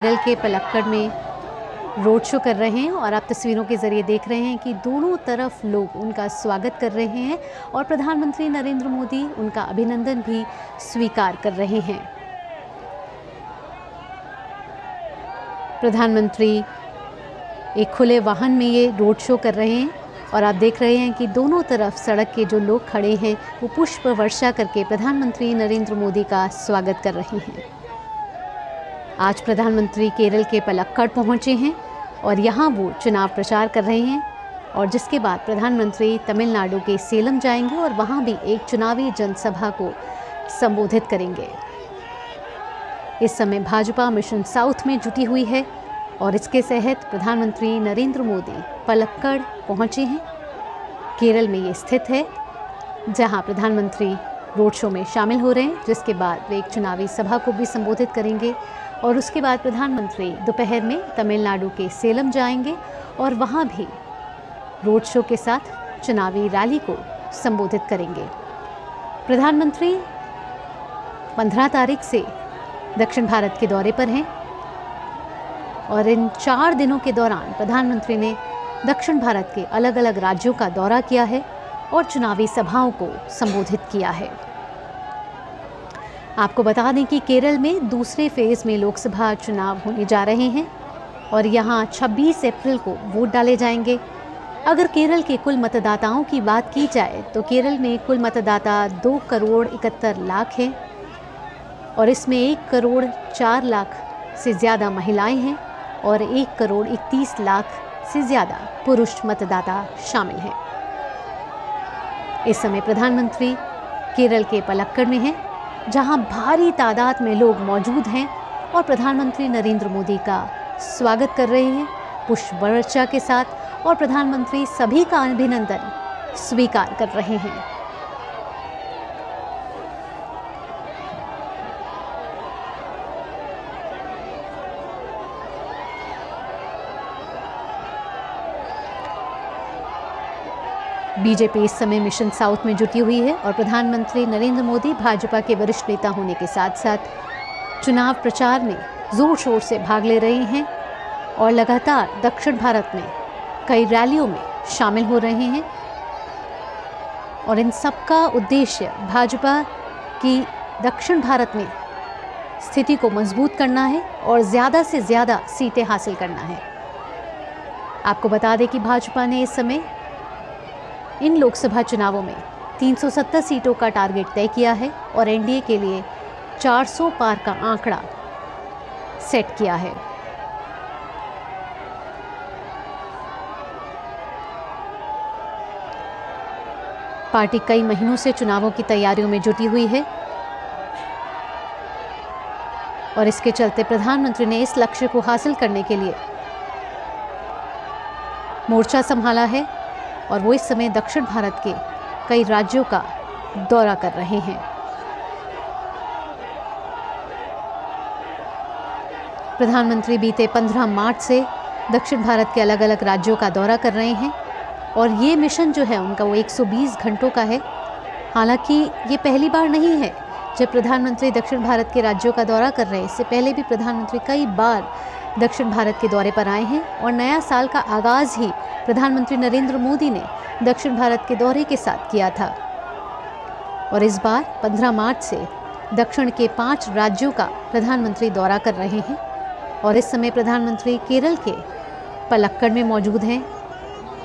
केरल के पलक्कड़ में road show कर रहे हैं और आप तस्वीरों के ज़रिए देख रहे हैं कि दोनों तरफ लोग उनका स्वागत कर रहे हैं और प्रधानमंत्री नरेंद्र मोदी उनका अभिनंदन भी स्वीकार कर रहे हैं। प्रधानमंत्री एक खुले वाहन में ये रोड शो कर रहे हैं और आप देख रहे हैं कि दोनों तरफ सड़क के जो लोग खड़े हैं वो पुष्प वर्षा करके प्रधानमंत्री नरेंद्र मोदी का स्वागत कर रहे हैं। आज प्रधानमंत्री केरल के पलक्कड़ पहुंचे हैं और यहां वो चुनाव प्रचार कर रहे हैं और जिसके बाद प्रधानमंत्री तमिलनाडु के सेलम जाएंगे और वहां भी एक चुनावी जनसभा को संबोधित करेंगे। इस समय भाजपा मिशन साउथ में जुटी हुई है और इसके तहत प्रधानमंत्री नरेंद्र मोदी पलक्कड़ पहुंचे हैं। केरल में ये स्थित है जहां प्रधानमंत्री रोड शो में शामिल हो रहे हैं, जिसके बाद वे एक चुनावी सभा को भी संबोधित करेंगे और उसके बाद प्रधानमंत्री दोपहर में तमिलनाडु के सेलम जाएंगे और वहां भी रोड शो के साथ चुनावी रैली को संबोधित करेंगे। प्रधानमंत्री 15 तारीख से दक्षिण भारत के दौरे पर हैं और इन 4 दिनों के दौरान प्रधानमंत्री ने दक्षिण भारत के अलग अलग राज्यों का दौरा किया है और चुनावी सभाओं को संबोधित किया है। आपको बता दें कि केरल में दूसरे फेज़ में लोकसभा चुनाव होने जा रहे हैं और यहां 26 अप्रैल को वोट डाले जाएंगे। अगर केरल के कुल मतदाताओं की बात की जाए तो केरल में कुल मतदाता 2 करोड़ 71 लाख हैं और इसमें 1 करोड़ 4 लाख से ज़्यादा महिलाएं हैं और 1 करोड़ 31 लाख से ज़्यादा पुरुष मतदाता शामिल हैं। इस समय प्रधानमंत्री केरल के पलक्कड़ में हैं, जहां भारी तादाद में लोग मौजूद हैं और प्रधानमंत्री नरेंद्र मोदी का स्वागत कर रहे हैं पुष्प वर्षा के साथ और प्रधानमंत्री सभी का अभिनंदन स्वीकार कर रहे हैं। बीजेपी इस समय मिशन साउथ में जुटी हुई है और प्रधानमंत्री नरेंद्र मोदी भाजपा के वरिष्ठ नेता होने के साथ साथ चुनाव प्रचार में जोर शोर से भाग ले रहे हैं और लगातार दक्षिण भारत में कई रैलियों में शामिल हो रहे हैं और इन सब का उद्देश्य भाजपा की दक्षिण भारत में स्थिति को मजबूत करना है और ज़्यादा से ज़्यादा सीटें हासिल करना है। आपको बता दें कि भाजपा ने इस समय इन लोकसभा चुनावों में 370 सीटों का टारगेट तय किया है और एनडीए के लिए 400 पार का आंकड़ा सेट किया है। पार्टी कई महीनों से चुनावों की तैयारियों में जुटी हुई है और इसके चलते प्रधानमंत्री ने इस लक्ष्य को हासिल करने के लिए मोर्चा संभाला है और वो इस समय दक्षिण भारत के कई राज्यों का दौरा कर रहे हैं। प्रधानमंत्री बीते 15 मार्च से दक्षिण भारत के अलग अलग राज्यों का दौरा कर रहे हैं और ये मिशन जो है उनका वो 120 घंटों का है। हालांकि ये पहली बार नहीं है जब प्रधानमंत्री दक्षिण भारत के राज्यों का दौरा कर रहे हैं। इससे पहले भी प्रधानमंत्री कई बार दक्षिण भारत के दौरे पर आए हैं और नया साल का आगाज़ ही प्रधानमंत्री नरेंद्र मोदी ने दक्षिण भारत के दौरे के साथ किया था और इस बार 15 मार्च से दक्षिण के 5 राज्यों का प्रधानमंत्री दौरा कर रहे हैं और इस समय प्रधानमंत्री केरल के पलक्कड़ में मौजूद हैं,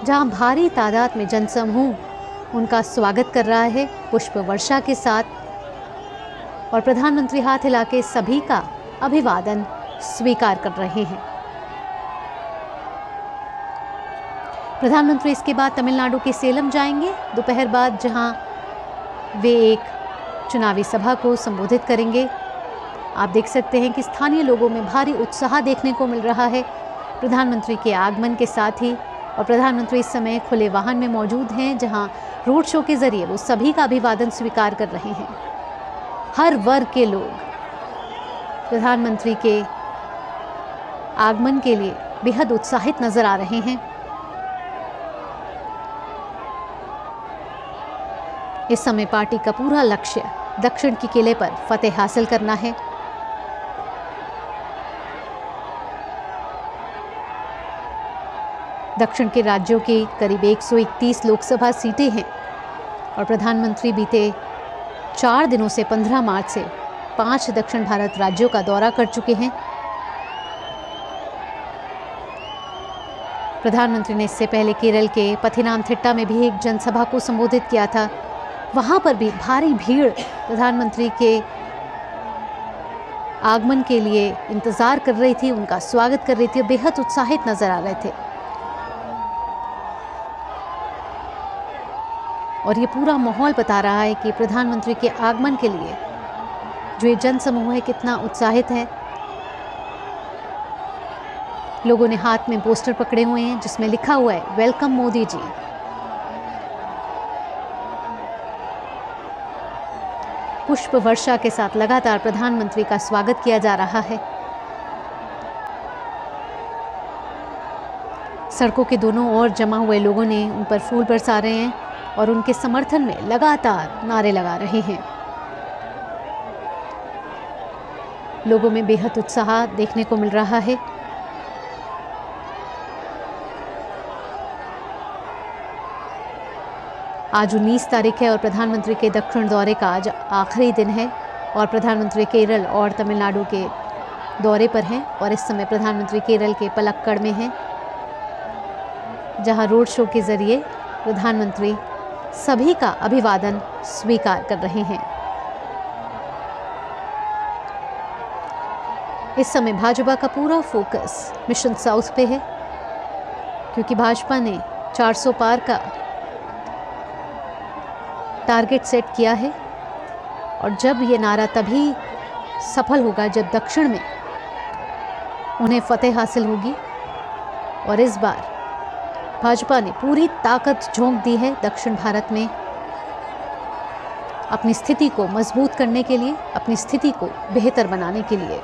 जहां भारी तादाद में जनसमूह उनका स्वागत कर रहा है पुष्प वर्षा के साथ और प्रधानमंत्री हाथ हिला के सभी का अभिवादन स्वीकार कर रहे हैं। प्रधानमंत्री इसके बाद तमिलनाडु के सेलम जाएंगे दोपहर बाद, जहां वे एक चुनावी सभा को संबोधित करेंगे। आप देख सकते हैं कि स्थानीय लोगों में भारी उत्साह देखने को मिल रहा है प्रधानमंत्री के आगमन के साथ ही और प्रधानमंत्री इस समय खुले वाहन में मौजूद हैं, जहां रोड शो के जरिए वो सभी का अभिवादन स्वीकार कर रहे हैं। हर वर्ग के लोग प्रधानमंत्री के आगमन के लिए बेहद उत्साहित नजर आ रहे हैं। इस समय पार्टी का पूरा लक्ष्य दक्षिण के किले पर फतेह हासिल करना है। दक्षिण के राज्यों की करीब 131 लोकसभा सीटें हैं और प्रधानमंत्री बीते 4 दिनों से 15 मार्च से 5 दक्षिण भारत राज्यों का दौरा कर चुके हैं। प्रधानमंत्री ने इससे पहले केरल के पथिनामथिट्टा में भी एक जनसभा को संबोधित किया था। वहां पर भी भारी भीड़ प्रधानमंत्री के आगमन के लिए इंतजार कर रही थी, उनका स्वागत कर रही थी, बेहद उत्साहित नजर आ रहे थे। और ये पूरा माहौल बता रहा है कि प्रधानमंत्री के आगमन के लिए जो ये जनसमूह है कितना उत्साहित है। लोगों ने हाथ में पोस्टर पकड़े हुए हैं जिसमें लिखा हुआ है वेलकम मोदी जी। पुष्प वर्षा के साथ लगातार प्रधानमंत्री का स्वागत किया जा रहा है। सड़कों के दोनों ओर जमा हुए लोगों ने उन पर फूल बरसा रहे हैं और उनके समर्थन में लगातार नारे लगा रहे हैं। लोगों में बेहद उत्साह देखने को मिल रहा है। आज 19 तारीख है और प्रधानमंत्री के दक्षिण दौरे का आज आखिरी दिन है और प्रधानमंत्री केरल और तमिलनाडु के दौरे पर हैं और इस समय प्रधानमंत्री केरल के पलक्कड़ में हैं, जहां रोड शो के जरिए प्रधानमंत्री सभी का अभिवादन स्वीकार कर रहे हैं। इस समय भाजपा का पूरा फोकस मिशन साउथ पे है, क्योंकि भाजपा ने 400 पार का टारगेट सेट किया है और जब ये नारा तभी सफल होगा जब दक्षिण में उन्हें फतेह हासिल होगी। और इस बार भाजपा ने पूरी ताकत झोंक दी है दक्षिण भारत में अपनी स्थिति को मजबूत करने के लिए, अपनी स्थिति को बेहतर बनाने के लिए।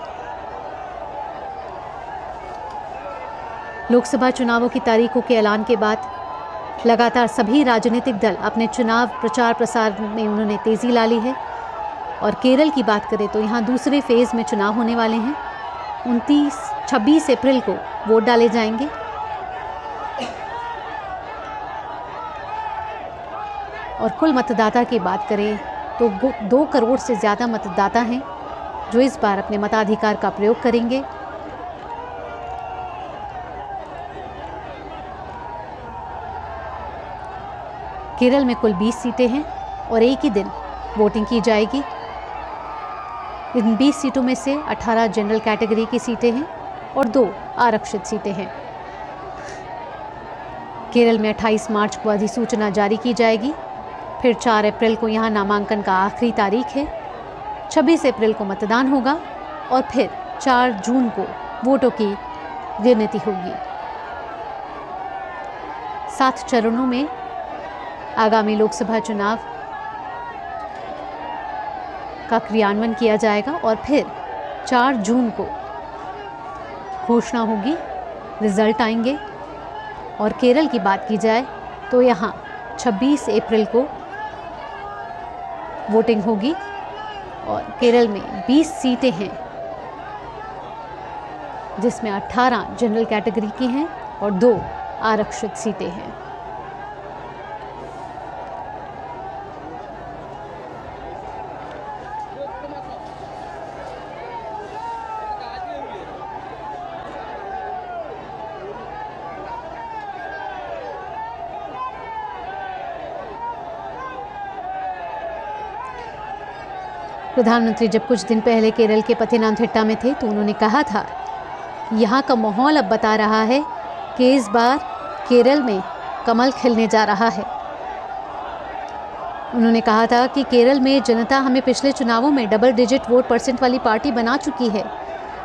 लोकसभा चुनावों की तारीखों के ऐलान के बाद लगातार सभी राजनीतिक दल अपने चुनाव प्रचार प्रसार में उन्होंने तेज़ी ला ली है। और केरल की बात करें तो यहाँ दूसरे फेज़ में चुनाव होने वाले हैं। 26 अप्रैल को वोट डाले जाएंगे। और कुल मतदाता की बात करें तो 2 करोड़ से ज़्यादा मतदाता हैं जो इस बार अपने मताधिकार का प्रयोग करेंगे। केरल में कुल 20 सीटें हैं और एक ही दिन वोटिंग की जाएगी। इन 20 सीटों में से 18 जनरल कैटेगरी की सीटें हैं और 2 आरक्षित सीटें हैं। केरल में 28 मार्च को अधिसूचना जारी की जाएगी। फिर 4 अप्रैल को यहाँ नामांकन का आखिरी तारीख है। 26 अप्रैल को मतदान होगा और फिर 4 जून को वोटों की गिनती होगी। 7 चरणों में आगामी लोकसभा चुनाव का क्रियान्वयन किया जाएगा और फिर 4 जून को घोषणा होगी, रिजल्ट आएंगे। और केरल की बात की जाए तो यहाँ 26 अप्रैल को वोटिंग होगी और केरल में 20 सीटें हैं जिसमें 18 जनरल कैटेगरी की हैं और 2 आरक्षित सीटें हैं। प्रधानमंत्री जब कुछ दिन पहले केरल के पथिनामथिट्टा में थे तो उन्होंने कहा था, यहाँ का माहौल अब बता रहा है कि इस बार केरल में कमल खिलने जा रहा है। उन्होंने कहा था कि केरल में जनता हमें पिछले चुनावों में डबल डिजिट वोट परसेंट वाली पार्टी बना चुकी है।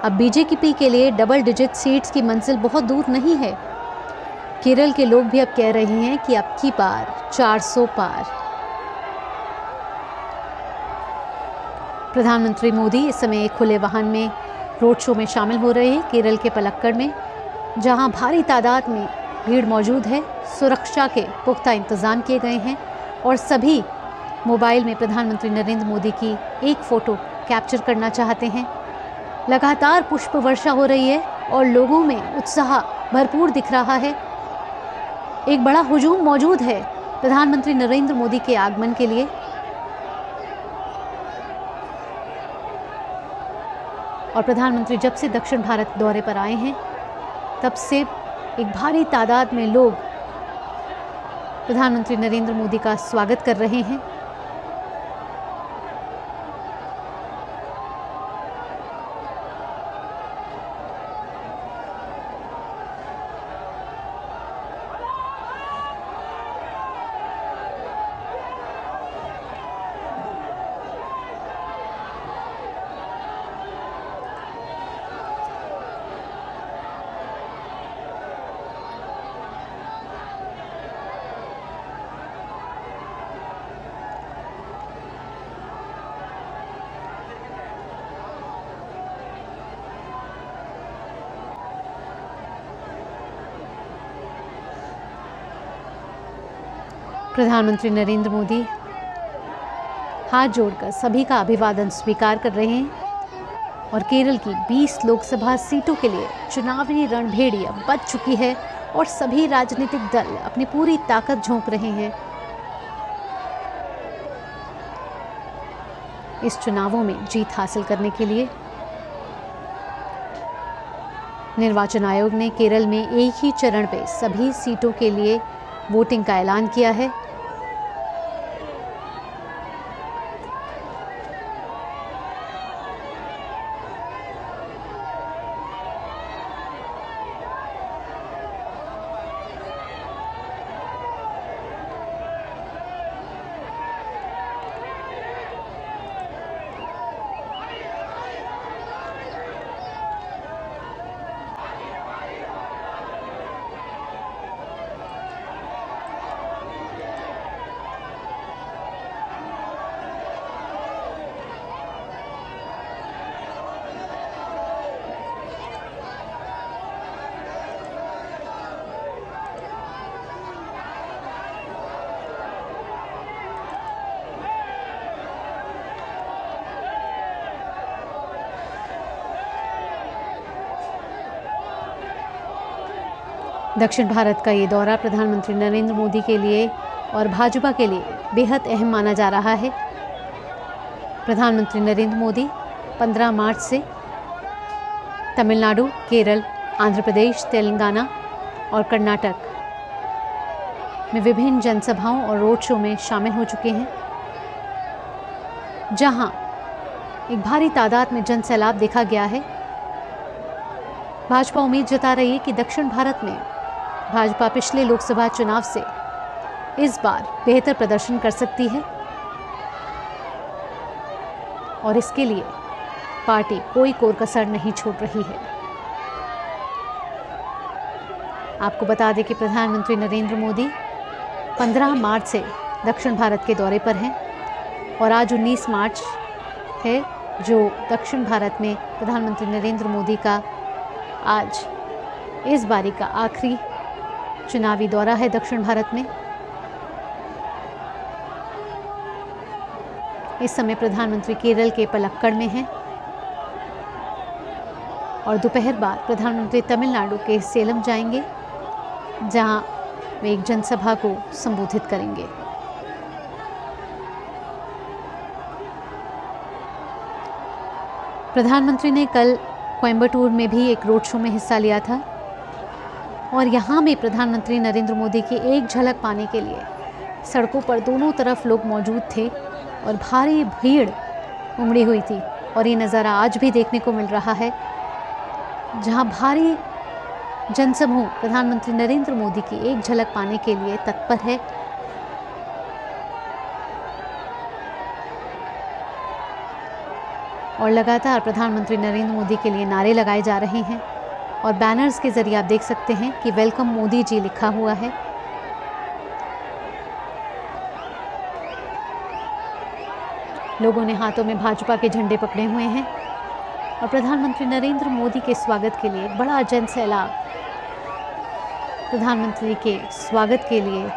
अब बीजेपी के लिए डबल डिजिट सीट्स की मंजिल बहुत दूर नहीं है। केरल के लोग भी अब कह रहे हैं कि अब की बार 400 पार। प्रधानमंत्री मोदी इस समय एक खुले वाहन में रोड शो में शामिल हो रहे हैं केरल के पलक्कड़ में, जहां भारी तादाद में भीड़ मौजूद है। सुरक्षा के पुख्ता इंतजाम किए गए हैं और सभी मोबाइल में प्रधानमंत्री नरेंद्र मोदी की एक फ़ोटो कैप्चर करना चाहते हैं। लगातार पुष्प वर्षा हो रही है और लोगों में उत्साह भरपूर दिख रहा है। एक बड़ा हुजूम मौजूद है प्रधानमंत्री नरेंद्र मोदी के आगमन के लिए। और प्रधानमंत्री जब से दक्षिण भारत दौरे पर आए हैं तब से एक भारी तादाद में लोग प्रधानमंत्री नरेंद्र मोदी का स्वागत कर रहे हैं। प्रधानमंत्री नरेंद्र मोदी हाथ जोड़कर सभी का अभिवादन स्वीकार कर रहे हैं और केरल की 20 लोकसभा सीटों के लिए चुनावी रणभेड़ी अब बज चुकी है और सभी राजनीतिक दल अपनी पूरी ताकत झोंक रहे हैं इस चुनावों में जीत हासिल करने के लिए। निर्वाचन आयोग ने केरल में एक ही चरण पे सभी सीटों के लिए वोटिंग का ऐलान किया है। दक्षिण भारत का ये दौरा प्रधानमंत्री नरेंद्र मोदी के लिए और भाजपा के लिए बेहद अहम माना जा रहा है। प्रधानमंत्री नरेंद्र मोदी 15 मार्च से तमिलनाडु, केरल, आंध्र प्रदेश, तेलंगाना और कर्नाटक में विभिन्न जनसभाओं और रोड शो में शामिल हो चुके हैं, जहां एक भारी तादाद में जनसैलाब देखा गया है। भाजपा उम्मीद जता रही है कि दक्षिण भारत में भाजपा पिछले लोकसभा चुनाव से इस बार बेहतर प्रदर्शन कर सकती है और इसके लिए पार्टी कोई कोर कसर नहीं छोड़ रही है। आपको बता दें कि प्रधानमंत्री नरेंद्र मोदी 15 मार्च से दक्षिण भारत के दौरे पर हैं और आज 19 मार्च है, जो दक्षिण भारत में प्रधानमंत्री नरेंद्र मोदी का आज इस बारी का आखिरी चुनावी दौरा है दक्षिण भारत में। इस समय प्रधानमंत्री केरल के पलक्कड़ में हैं और दोपहर बाद प्रधानमंत्री तमिलनाडु के सेलम जाएंगे, जहां वे एक जनसभा को संबोधित करेंगे। प्रधानमंत्री ने कल कोयम्बटूर में भी एक रोड शो में हिस्सा लिया था और यहाँ में प्रधानमंत्री नरेंद्र मोदी की एक झलक पाने के लिए सड़कों पर दोनों तरफ लोग मौजूद थे और भारी भीड़ उमड़ी हुई थी। और ये नज़ारा आज भी देखने को मिल रहा है, जहाँ भारी जनसमूह प्रधानमंत्री नरेंद्र मोदी की एक झलक पाने के लिए तत्पर है। और लगातार प्रधानमंत्री नरेंद्र मोदी के लिए नारे लगाए जा रहे हैं और बैनर्स के जरिए आप देख सकते हैं कि वेलकम मोदी जी लिखा हुआ है। लोगों ने हाथों में भाजपा के झंडे पकड़े हुए हैं और प्रधानमंत्री नरेंद्र मोदी के स्वागत के लिए बड़ा जन सैलाब प्रधानमंत्री के स्वागत के लिए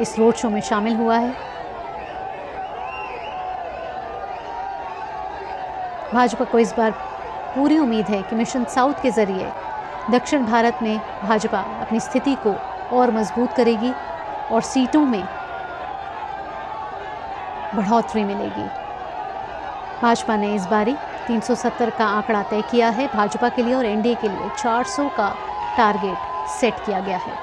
इस रोड शो में शामिल हुआ है। भाजपा को इस बार पूरी उम्मीद है कि मिशन साउथ के जरिए दक्षिण भारत में भाजपा अपनी स्थिति को और मजबूत करेगी और सीटों में बढ़ोतरी मिलेगी। भाजपा ने इस बारी 370 का आंकड़ा तय किया है भाजपा के लिए और एनडीए के लिए 400 का टारगेट सेट किया गया है।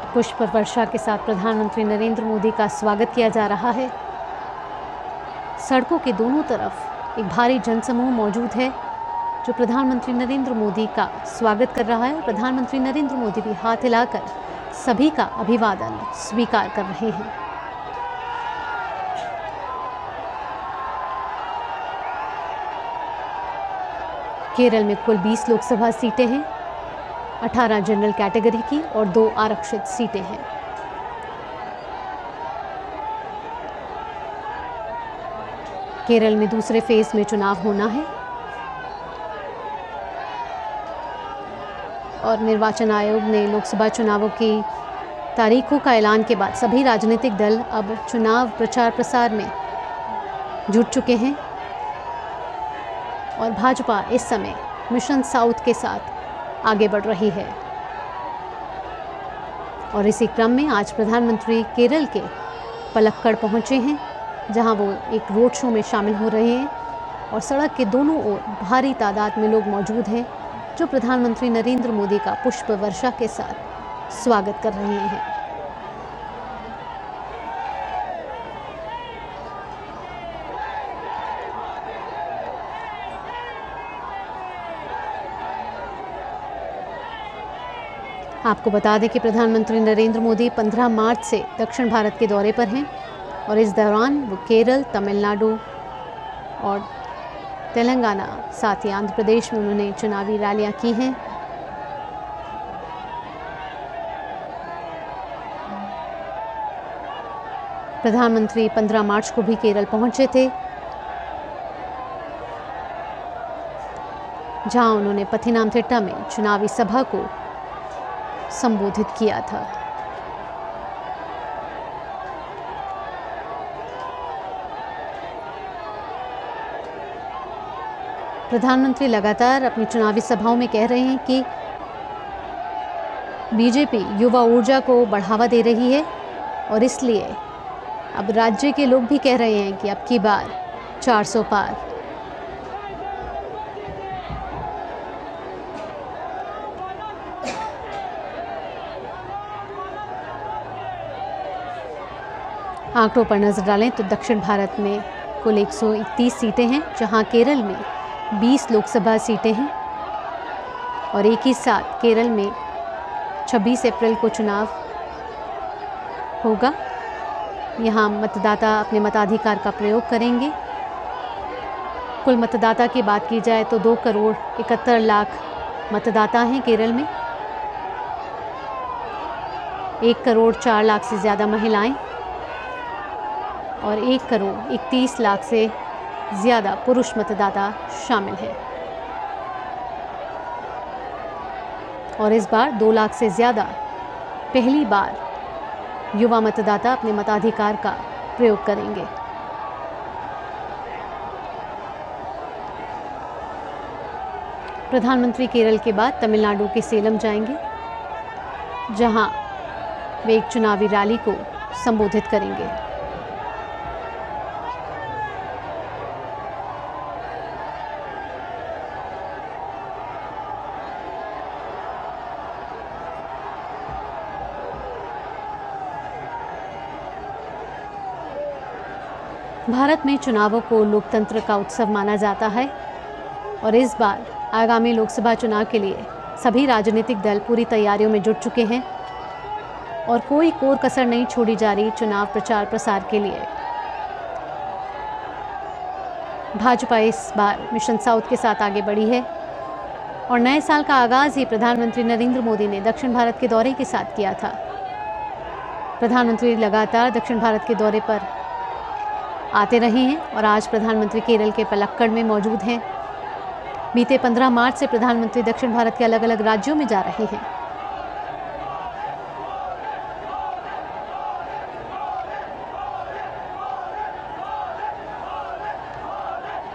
पुष्प वर्षा के साथ प्रधानमंत्री नरेंद्र मोदी का स्वागत किया जा रहा है। सड़कों के दोनों तरफ एक भारी जनसमूह मौजूद है जो प्रधानमंत्री नरेंद्र मोदी का स्वागत कर रहा है। प्रधानमंत्री नरेंद्र मोदी भी हाथ हिलाकर सभी का अभिवादन स्वीकार कर रहे हैं। केरल में कुल 20 लोकसभा सीटें हैं, 18 जनरल कैटेगरी की और 2 आरक्षित सीटें हैं। केरल में दूसरे फेज में चुनाव होना है और निर्वाचन आयोग ने लोकसभा चुनावों की तारीखों का ऐलान के बाद सभी राजनीतिक दल अब चुनाव प्रचार प्रसार में जुट चुके हैं और भाजपा इस समय मिशन साउथ के साथ आगे बढ़ रही है। और इसी क्रम में आज प्रधानमंत्री केरल के पलक्कड़ पहुंचे हैं जहां वो एक रोड शो में शामिल हो रहे हैं और सड़क के दोनों ओर भारी तादाद में लोग मौजूद हैं जो प्रधानमंत्री नरेंद्र मोदी का पुष्प वर्षा के साथ स्वागत कर रहे हैं। आपको बता दें कि प्रधानमंत्री नरेंद्र मोदी 15 मार्च से दक्षिण भारत के दौरे पर हैं और इस दौरान वो केरल, तमिलनाडु और तेलंगाना साथ ही आंध्र प्रदेश में उन्होंने चुनावी रैलियां की हैं। प्रधानमंत्री 15 मार्च को भी केरल पहुंचे थे जहां उन्होंने पथिनामथिट्टा में चुनावी सभा को संबोधित किया था। प्रधानमंत्री लगातार अपनी चुनावी सभाओं में कह रहे हैं कि बीजेपी युवा ऊर्जा को बढ़ावा दे रही है और इसलिए अब राज्य के लोग भी कह रहे हैं कि अब की बार 400 पार। आंकड़ों पर नजर डालें तो दक्षिण भारत में कुल 131 सीटें हैं जहां केरल में 20 लोकसभा सीटें हैं और एक ही साथ केरल में 26 अप्रैल को चुनाव होगा। यहां मतदाता अपने मताधिकार का प्रयोग करेंगे। कुल मतदाता की बात की जाए तो 2 करोड़ 71 लाख मतदाता हैं केरल में। 1 करोड़ 4 लाख से ज़्यादा महिलाएं और 1 करोड़ 31 लाख से ज़्यादा पुरुष मतदाता शामिल हैं। और इस बार 2 लाख से ज़्यादा पहली बार युवा मतदाता अपने मताधिकार का प्रयोग करेंगे। प्रधानमंत्री केरल के बाद तमिलनाडु के सेलम जाएंगे जहां वे एक चुनावी रैली को संबोधित करेंगे। भारत में चुनावों को लोकतंत्र का उत्सव माना जाता है और इस बार आगामी लोकसभा चुनाव के लिए सभी राजनीतिक दल पूरी तैयारियों में जुट चुके हैं और कोई कोर कसर नहीं छोड़ी जा रही चुनाव प्रचार प्रसार के लिए। भाजपा इस बार मिशन साउथ के साथ आगे बढ़ी है और नए साल का आगाज़ ही प्रधानमंत्री नरेंद्र मोदी ने दक्षिण भारत के दौरे के साथ किया था प्रधानमंत्री लगातार दक्षिण भारत के दौरे पर आते रहे हैं और आज प्रधानमंत्री केरल के पलक्कड़ में मौजूद हैं। बीते 15 मार्च से प्रधानमंत्री दक्षिण भारत के अलग अलग राज्यों में जा रहे हैं।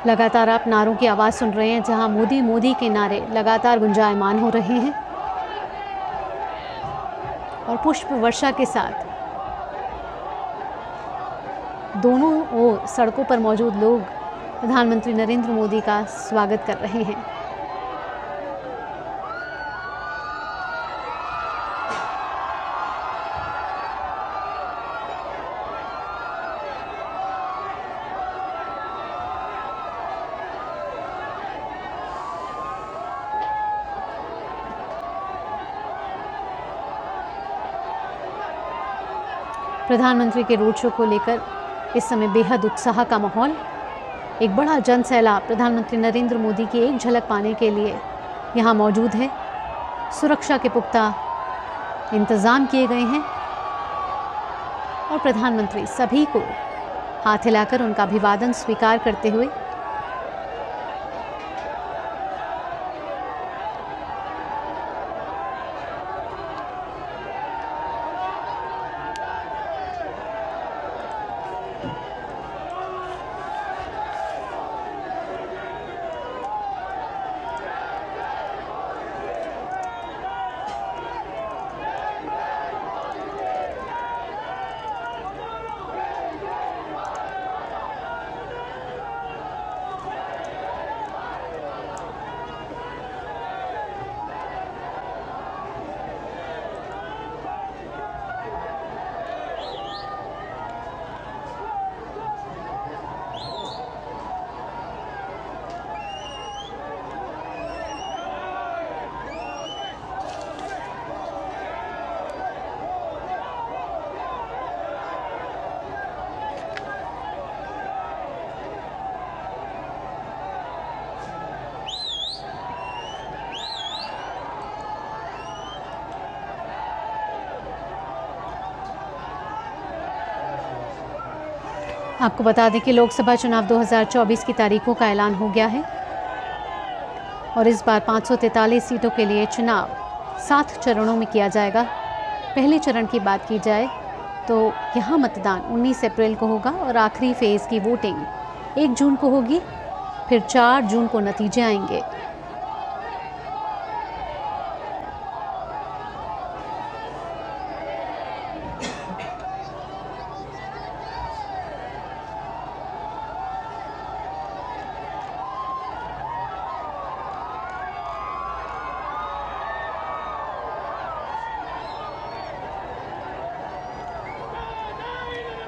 लगातार आप नारों की आवाज़ सुन रहे हैं, जहां मोदी मोदी के नारे लगातार गुंजायमान हो रहे हैं और पुष्प वर्षा के साथ दोनों ओर सड़कों पर मौजूद लोग प्रधानमंत्री नरेंद्र मोदी का स्वागत कर रहे हैं। प्रधानमंत्री के रोड शो को लेकर इस समय बेहद उत्साह का माहौल। एक बड़ा जन सैलाब प्रधानमंत्री नरेंद्र मोदी की एक झलक पाने के लिए यहाँ मौजूद है। सुरक्षा के पुख्ता इंतज़ाम किए गए हैं और प्रधानमंत्री सभी को हाथ हिलाकर उनका अभिवादन स्वीकार करते हुए आपको बता दें कि लोकसभा चुनाव 2024 की तारीखों का ऐलान हो गया है और इस बार 543 सीटों के लिए चुनाव 7 चरणों में किया जाएगा। पहले चरण की बात की जाए तो यहाँ मतदान 19 अप्रैल को होगा और आखिरी फेज़ की वोटिंग 1 जून को होगी। फिर 4 जून को नतीजे आएंगे।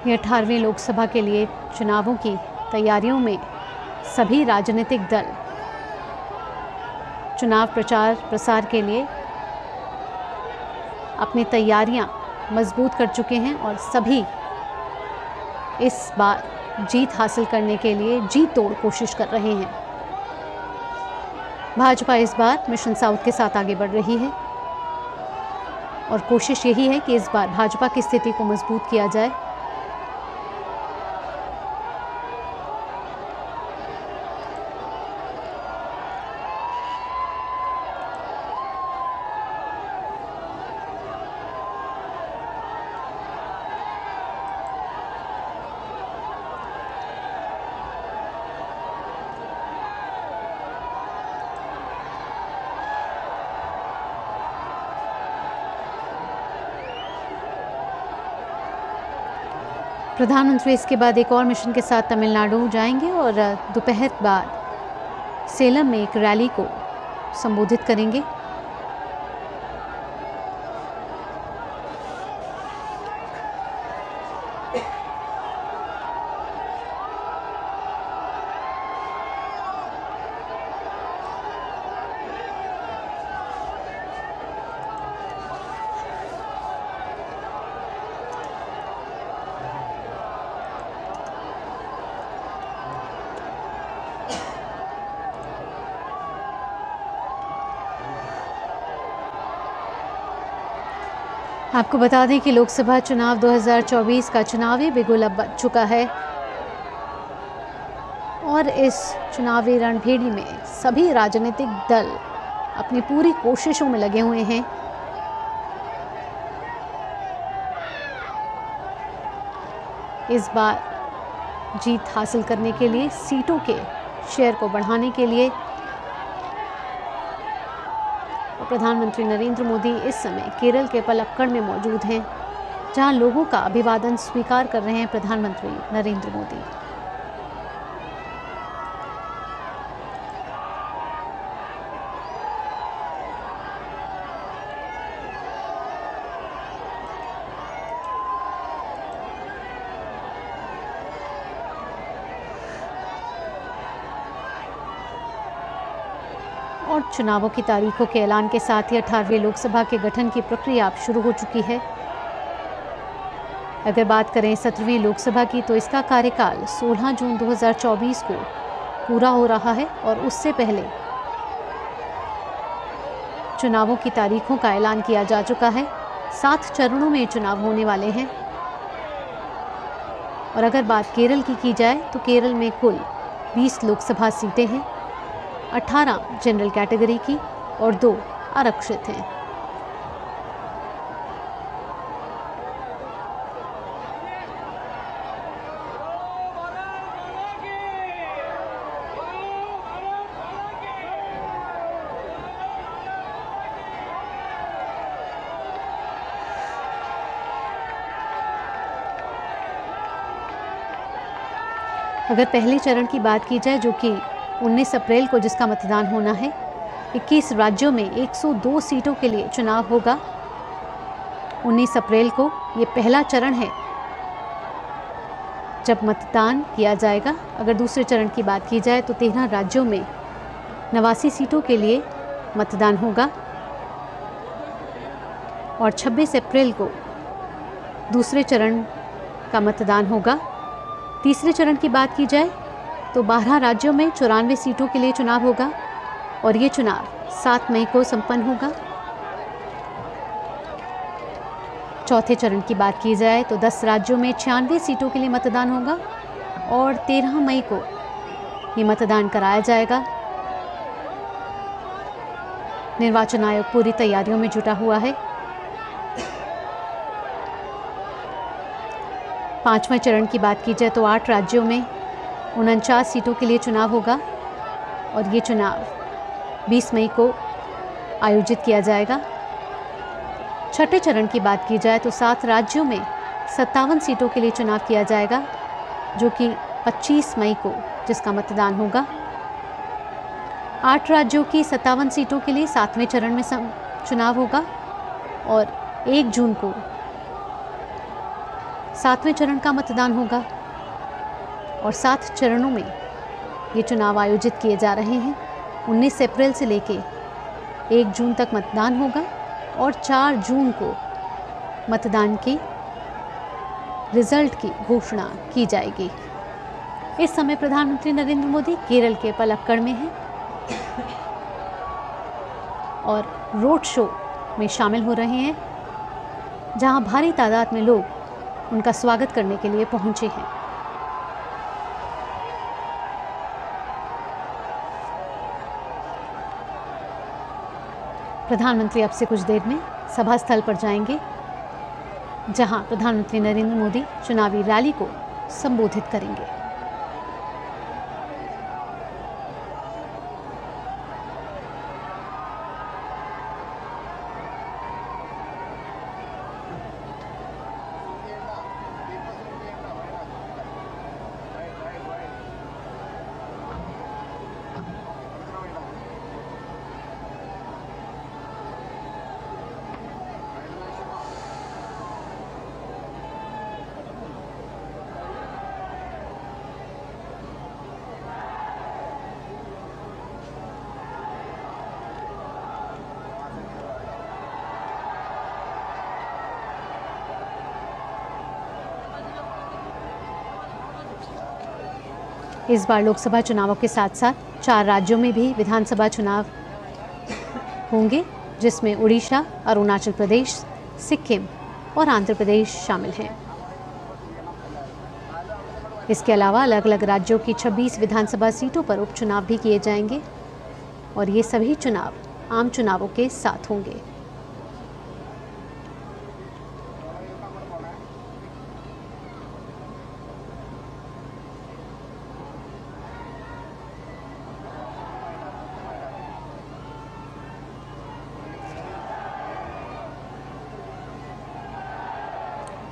ये 18वें लोकसभा के लिए चुनावों की तैयारियों में सभी राजनीतिक दल चुनाव प्रचार प्रसार के लिए अपनी तैयारियां मजबूत कर चुके हैं और सभी इस बार जीत हासिल करने के लिए जी तोड़ कोशिश कर रहे हैं। भाजपा इस बार मिशन साउथ के साथ आगे बढ़ रही है और कोशिश यही है कि इस बार भाजपा की स्थिति को मजबूत किया जाए। प्रधानमंत्री इसके बाद एक और मिशन के साथ तमिलनाडु जाएंगे और दोपहर बाद सेलम में एक रैली को संबोधित करेंगे। आपको बता दें कि लोकसभा चुनाव 2024 का चुनावी बिगुल अब बज चुका है और इस चुनावी रणभेड़ी में सभी राजनीतिक दल अपनी पूरी कोशिशों में लगे हुए हैं। इस बार जीत हासिल करने के लिए, सीटों के शेयर को बढ़ाने के लिए प्रधानमंत्री नरेंद्र मोदी इस समय केरल के पलक्कड़ में मौजूद हैं, जहां लोगों का अभिवादन स्वीकार कर रहे हैं प्रधानमंत्री नरेंद्र मोदी। और चुनावों की तारीखों के ऐलान के साथ ही 18वीं लोकसभा के गठन की प्रक्रिया अब शुरू हो चुकी है। अगर बात करें 17वीं लोकसभा की, तो इसका कार्यकाल 16 जून 2024 को पूरा हो रहा है और उससे पहले चुनावों की तारीखों का ऐलान किया जा चुका है। 7 चरणों में चुनाव होने वाले हैं। और अगर बात केरल की जाए तो केरल में कुल 20 लोकसभा सीटें हैं, 18 जनरल कैटेगरी की और 2 आरक्षित हैं। अगर पहले चरण की बात की जाए, जो कि 19 अप्रैल को जिसका मतदान होना है, 21 राज्यों में 102 सीटों के लिए चुनाव होगा। 19 अप्रैल को ये पहला चरण है जब मतदान किया जाएगा। अगर दूसरे चरण की बात की जाए तो 13 राज्यों में 89 सीटों के लिए मतदान होगा और 26 अप्रैल को दूसरे चरण का मतदान होगा। तीसरे चरण की बात की जाए तो 12 राज्यों में 94 सीटों के लिए चुनाव होगा और ये चुनाव 7 मई को संपन्न होगा। चौथे चरण की बात की जाए तो 10 राज्यों में 96 सीटों के लिए मतदान होगा और 13 मई को ये मतदान कराया जाएगा। निर्वाचन आयोग पूरी तैयारियों में जुटा हुआ है। 5वें चरण की बात की जाए तो 8 राज्यों में 49 सीटों के लिए चुनाव होगा और ये चुनाव 20 मई को आयोजित किया जाएगा। छठे चरण की बात की जाए तो 7 राज्यों में 57 सीटों के लिए चुनाव किया जाएगा, जो कि 25 मई को जिसका मतदान होगा। 8 राज्यों की 57 सीटों के लिए 7वें चरण में चुनाव होगा और 1 जून को 7वें चरण का मतदान होगा और 7 चरणों में ये चुनाव आयोजित किए जा रहे हैं। 19 अप्रैल से लेके 1 जून तक मतदान होगा और 4 जून को मतदान की रिजल्ट की घोषणा की जाएगी। इस समय प्रधानमंत्री नरेंद्र मोदी केरल के पलक्कड़ में हैं और रोड शो में शामिल हो रहे हैं, जहां भारी तादाद में लोग उनका स्वागत करने के लिए पहुंचे हैं। प्रधानमंत्री अब से कुछ देर में सभा स्थल पर जाएंगे, जहां प्रधानमंत्री नरेंद्र मोदी चुनावी रैली को संबोधित करेंगे। इस बार लोकसभा चुनावों के साथ साथ 4 राज्यों में भी विधानसभा चुनाव होंगे, जिसमें उड़ीसा, अरुणाचल प्रदेश, सिक्किम और आंध्र प्रदेश शामिल हैं। इसके अलावा अलग अलग राज्यों की 26 विधानसभा सीटों पर उपचुनाव भी किए जाएंगे और ये सभी चुनाव आम चुनावों के साथ होंगे।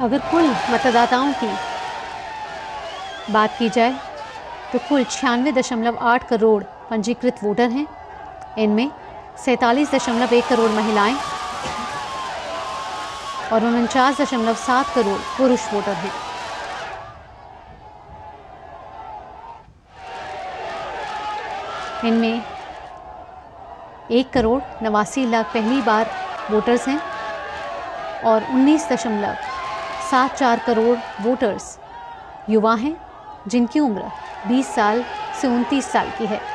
अगर कुल मतदाताओं की बात की जाए तो कुल 96.8 करोड़ पंजीकृत वोटर हैं। इनमें 47.1 करोड़ महिलाएं और 49.7 करोड़ पुरुष वोटर हैं। इनमें 1 करोड़ 89 लाख पहली बार वोटर्स हैं और 19.74 करोड़ वोटर्स युवा हैं जिनकी उम्र 20 साल से 29 साल की है।